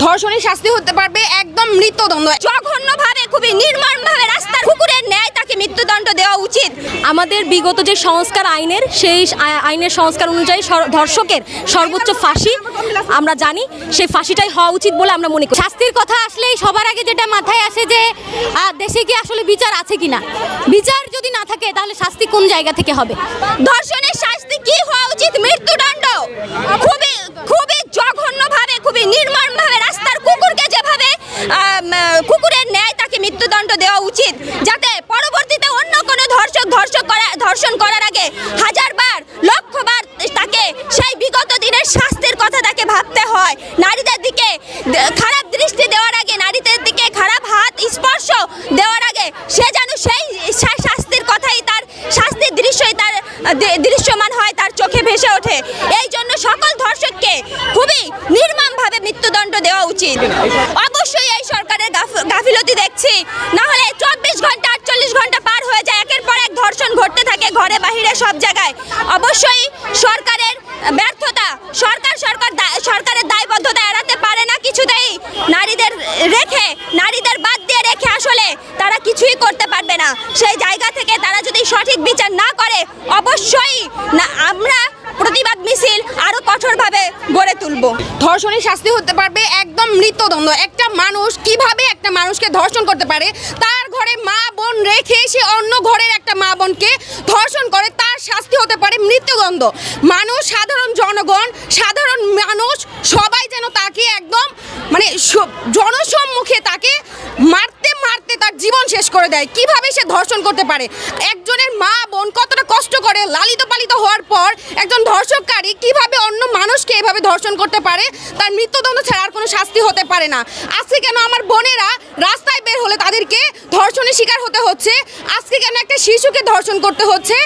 ধর্ষণের শাস্তি হতে পারবে একদম মৃত্যুদণ্ড। জঘন্যভাবে খুবই নির্মমভাবে রাস্তার কুকুরের ন্যায় তাকে মৃত্যুদণ্ড দেওয়া উচিত। আমাদের বিগত যে সংস্কার আইনের সেই আইনের সংস্কার অনুযায়ী ধর্ষকের সর্বোচ্চ ফাঁসি আমরা জানি, সেই ফাঁসিটাই হওয়া উচিত বলে আমরা মনে করি। শাস্তির কথা আসলেই সবার আগে যেটা মাথায় আসে যে দেশে কি আসলে বিচার আছে কিনা। বিচার যদি না থাকে তাহলে শাস্তি কোন জায়গা থেকে হবে? ধর্ষণের শাস্তি কি হওয়া উচিত? মৃত্যুদণ্ড। খুবই খুবই জঘন্যভাবে খুবই নির্মমভাবে রাস্তার কুকুরকে যেভাবে কুকুরের ন্যায় তাকে মৃত্যুদণ্ড দেওয়া উচিত, যাতে পরবর্তীতে অন্য কোনো ধর্ষণ করার আগে হাজারবার লক্ষবার তাকে সেই বিগত দিনের শাস্তির কথা তাকে ভাবতে হয়। নারীদের দিকে খারাপ দৃষ্টি দেওয়ার আগে, নারীদের দিকে খারাপ হাত স্পর্শ দেওয়ার আগে সে যেন সেই শাস্তির কথাই, তার শাস্তির দৃশ্যই তার দৃশ্যমান হয়, তার চোখে ভেসে ওঠে। এই জন্য সকল ধর্ষককে খুবই নির্মমভাবে মৃত্যুদণ্ড দেওয়া উচিত। অবশ্যই এই সরকারের গাফিলতি দেখছি, না হলে 24 ঘন্টা 48 ঘন্টা পার হয়ে যায়, একের পর এক ধর্ষণ ঘটতে থাকে ঘরে বাহিরে সব জায়গায়। অবশ্যই সরকারের ব্যর্থতা, সরকারের দায়বদ্ধতা এড়াতে পারে না কিছুতেই। নারীদের বাদ দিয়ে রেখে আসলে তারা কিছুই করতে পারবে না। সেই জায়গা থেকে তারা যদি সঠিক বিচার না করে, অবশ্যই আমরা প্রতিবাদ মিছিল আরো কঠোরভাবে গড়ে তুলব। ধর্ষণের শাস্তি হতে পারবে একদম মৃত্যুদণ্ড। একটা মানুষ কিভাবে একটা মানুষকে ধর্ষণ করতে পারে? তার ঘরে মা বোন রেখে সে অন্য ঘরের একটা মা বোনকে ধর্ষণ করে, তার শাস্তি হতে পারে মৃত্যুদণ্ড। মানুষ, সাধারণ জনগণ, সাধারণ মানুষ সবাই যেন তাকে একদম জনসম্মুখে তাকে মারতে মারতে তার জীবন শেষ করে দেয়। কিভাবে সে ধর্ষণ করতে পারে? একজনের মা বোন কতটা কষ্ট করে লালিত পালিত হওয়ার পর একজন ধর্ষণকারী কিভাবে অন্য মানুষকে এভাবে ধর্ষণ করতে পারে? তার মৃত্যুদণ্ড ছাড়া আর কোনো শাস্তি হতে পারে না। আজকে কেন আমার বোনেরা রাস্তায় বের হলে তাদেরকে ধর্ষণের শিকার হতে হচ্ছে? আজকে কেন একটা শিশুকে ধর্ষণ করতে হচ্ছে?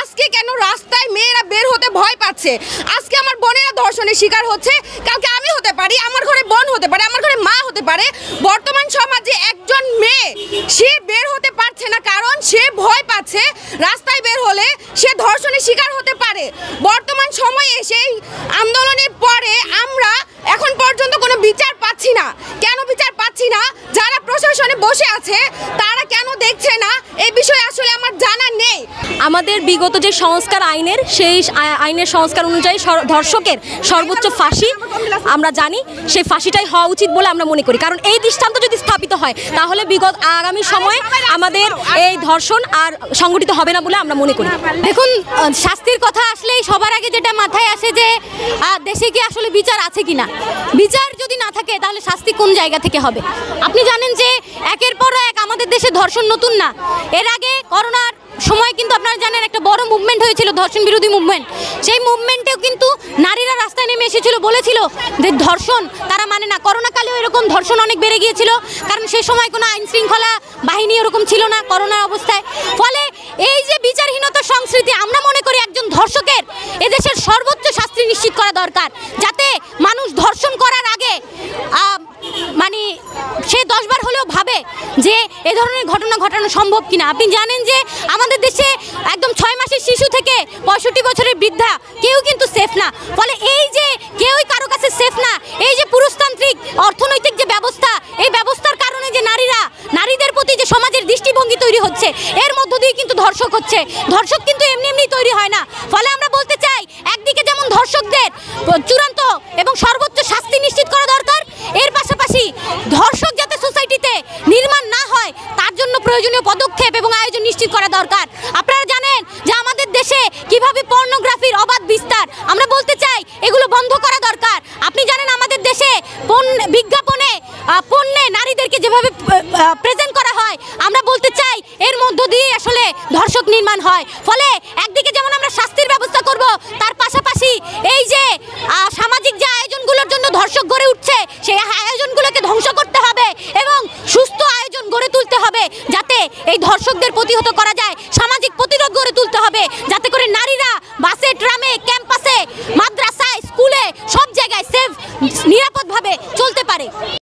আজকে কেন রাস্তায় মেয়েরা বের হতে ভয় পাচ্ছে? আজকে আমার বোনেরা ধর্ষণের শিকার হচ্ছে, কালকে আমি হতে পারি, আমার ঘরে বোন হতে পারে, আমার ঘরে মা হতে পারে। বর্তমান সমাজে একজন মেয়ে সে বের হতে পারছে না, কারণ সে ভয় পাচ্ছে রাস্তায় বের হলে সে ধর্ষণের শিকার হতে পারে। বর্তমান সময়ে সেই আন্দোলনের পরে আমরা এখন পর্যন্ত কোনো বিচার পাচ্ছি না। কেন বিচার পাচ্ছি না? যারা প্রশাসনে বসে আছে তারা কেন দেখছে না, এই বিষয়ে আসলে আমার জানা নেই। আমাদের বিগত যে সংস্কার আইনের সেই আইনের সংস্কার অনুযায়ী ধর্ষকের সর্বোচ্চ ফাঁসি আমরা জানি, সেই ফাঁসিটাই হওয়া উচিত বলে আমরা মনে করি। কারণ এই দৃষ্টান্ত যদি স্থাপিত হয় তাহলে আগামী সময়ে আমাদের এই ধর্ষণ আর সংগঠিত হবে না বলে আমরা মনে করি। দেখুন, শাস্তির কথা আসলেই সবার আগে যেটা মাথায় আসে যে দেশে কি আসলে বিচার আছে কিনা। বিচার যদি না থাকে তাহলে শাস্তি কোন জায়গা থেকে হবে? আপনি জানেন যে একের পর এক আমাদের দেশে ধর্ষণ নতুন না। এর আগে করোনার সময় কিন্তু আপনারা জানেন একটা বড় মুভমেন্ট হয়েছিল, ধর্ষণ বিরোধী মুভমেন্ট। সেই মুভমেন্টেও কিন্তু নারীরা রাস্তায় নেমে এসেছিল, বলেছিল যে ধর্ষণ তারা মানে না। করোনাকালেও এরকম ধর্ষণ অনেক বেড়ে গিয়েছিল, কারণ সেই সময় কোনো আইন শৃঙ্খলা বাহিনী এরকম ছিল না করোনার অবস্থায়। ফলে এই যে বিচারহীনতার সংস্কৃতি, আমরা মনে করি একজন ধর্ষকের এদেশের সর্বোচ্চ শাস্তি নিশ্চিত করা দরকার, যাতে মানুষ ধর্ষণ করার আগে সে 10 বার হলেও ভাবে যে এ ধরনের ঘটনা ঘটানো সম্ভব কিনা। আপনি জানেন যে আমাদের দেশে একদম 6 মাসের শিশু থেকে 65 বছরের বৃদ্ধা কেউ কিন্তু সেফ না। ফলে এই যে কেউই কারো কাছে সেফ না, এই যে পুরুষতান্ত্রিক অর্থনৈতিক যে ব্যবস্থা, এই ব্যবস্থার কারণে যে নারীদের প্রতি যে সমাজের দৃষ্টিভঙ্গি তৈরি হচ্ছে, এর মধ্য দিয়ে কিন্তু ধর্ষক হচ্ছে। ধর্ষক কিন্তু এমনি তৈরি হয় না। ফলে আমরা বলতে চাই, একদিকে যেমন ধর্ষকদের চূড়ান্ত এবং সর্বোচ্চ শাস্তি নিশ্চিত করা দরকার, এর পাশাপাশি ধর্ষক যাতে সোসাইটিতে নির্মাণ না হয় তার জন্য প্রয়োজনীয় পদক্ষেপ এবং আয়োজন নিশ্চিত করা দরকার। আপনারা জানেন যে আমাদের দেশে কিভাবে পর্নোগ্রাফির অবাধ বিস্তার, আমরা বলতে চাই এগুলো বন্ধ করা দরকার। আপনি জানেন আমাদের দেশে পণ্যে নারীদেরকে যেভাবে প্রেজেন্ট করা হয়, আমরা বলতে চাই এর মধ্য দিয়ে আসলে ধর্ষক নির্মাণ হয়। ফলে একদিকে যেমন আমরা শাস্তির ব্যবস্থা করব, তার পাশাপাশি এই যে সামাজিক যে আয়োজনগুলোর জন্য ধর্ষক গড়ে উঠছে, সেই আয়োজনগুলোকে ধ্বংস করতে হবে এবং সুস্থ আয়োজন গড়ে তুলতে হবে, যাতে এই ধর্ষকদের প্রতিহত করা যায়। সামাজিক প্রতিরোধ গড়ে তুলতে হবে, যাতে করে নারীরা বাসে, ট্রামে, ক্যাম্পাসে, মাদ্রাসায়, স্কুলে সব জায়গায় সেফ নিরাপদভাবে চলতে পারে।